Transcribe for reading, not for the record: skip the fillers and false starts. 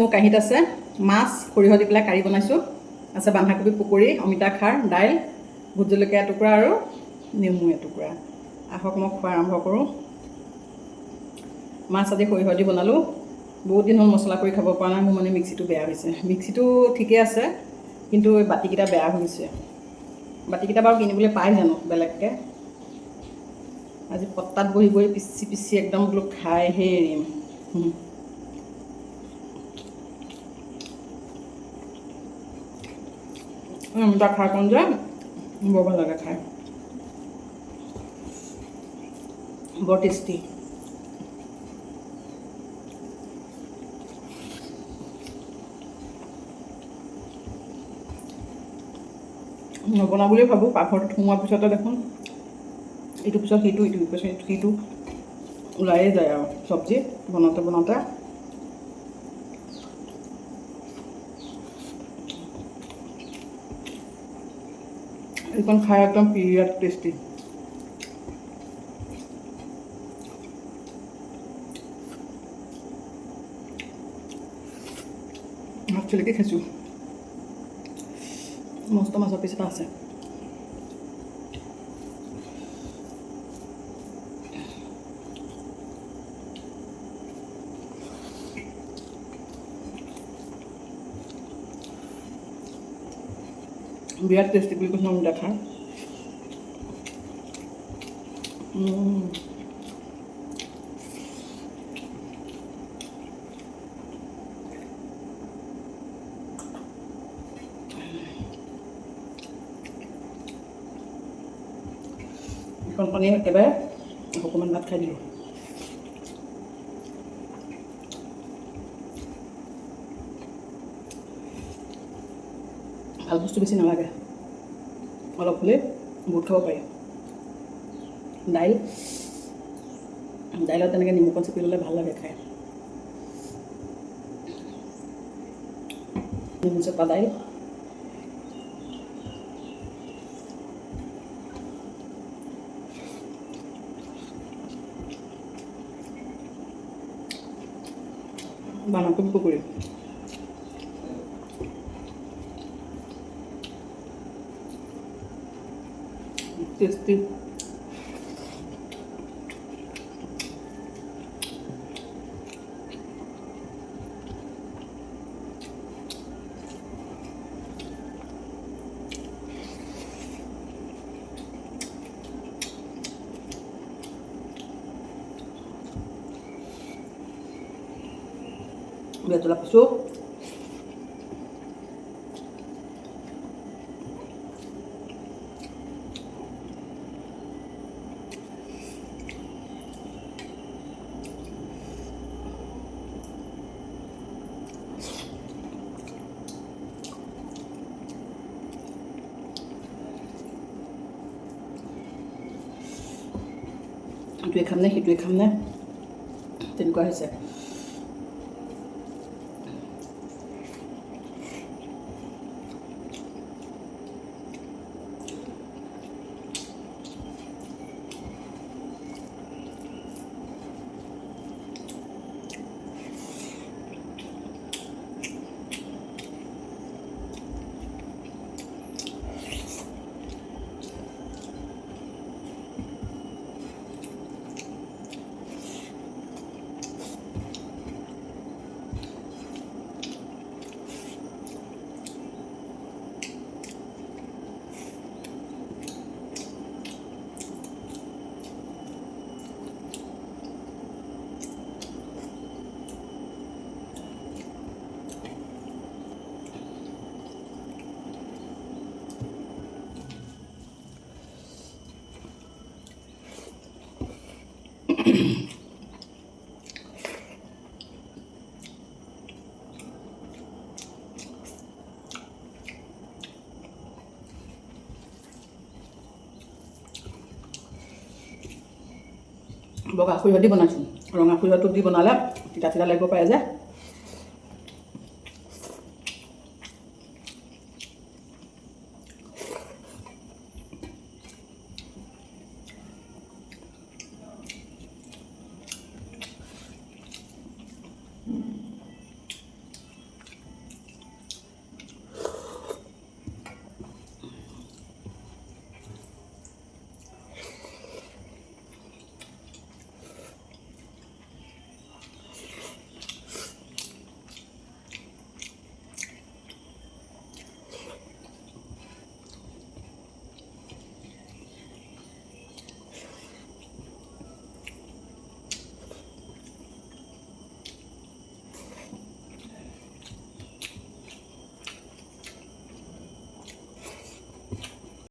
মোৰ কাঁহীত আছে মাছ সৰিয়হ দি পেলাই কাৰি বনাইছোঁ, আছে বন্ধাকবি পকৰি, অমিতা খাৰ, দাইল, ভোট জলকীয়া এটুকুৰা আৰু নেমু এটুকুৰা। আহক মই খোৱা আৰম্ভ কৰোঁ। মাছ আজি সৰিয়হ দি বনালোঁ। বহুত দিন হ'ল মছলা কৰি খাব পৰা নাই, মোৰ মানে মিক্সিটো বেয়া হৈছে। মিক্সিটো ঠিকে আছে কিন্তু এই বাতিকেইটা বেয়া হৈছে। বাতিকেইটা বাৰু কিনিবলৈ পাই জানো বেলেগকৈ? আজি পটাত বহি বহি পিচি পিচি একদম বোলো খাইহে এৰিম। অমিতা খাৰকণ যে বৰ ভাল লাগে খাই, বৰ টেষ্টি। নবনাওঁ বুলি ভাবোঁ, পাকঘৰটোত সোমোৱাৰ পিছতে দেখোন ইটোৰ পিছত সিটো, ইটোৰ পিছত সিটো ওলায়ে যায় আৰু চব্জি বনাওঁতে বনাওঁতে। এইখন খাই একদম বিৰাট টেষ্টি। ভাত চেলেকি খাইছোঁ, মস্ত মাছৰ পিছ এটা আছে। বিৰাট টেষ্টি বুলি কৈছোঁ অমিতা খাৰ। এখন কণী একেবাৰে অকণমান ভাত খাই দিলোঁ। ভাল বস্তু বেছি নালাগে, অলপ হ'লে বহুত খাব পাৰি। দাইলত তেনেকৈ নিমখ চেপি ল'লে ভাল লাগে খাই। নেমু চেপা দাইল, বন্ধাকবি পকৰি, tasty. biar telah pesuk. Itu ikan nih, tentu aja. বগা সৰিয়হ দি বনাইছোঁ, ৰঙা সৰিয়হটো দি বনালে তিতা তিতা লাগিব পাৰে যে।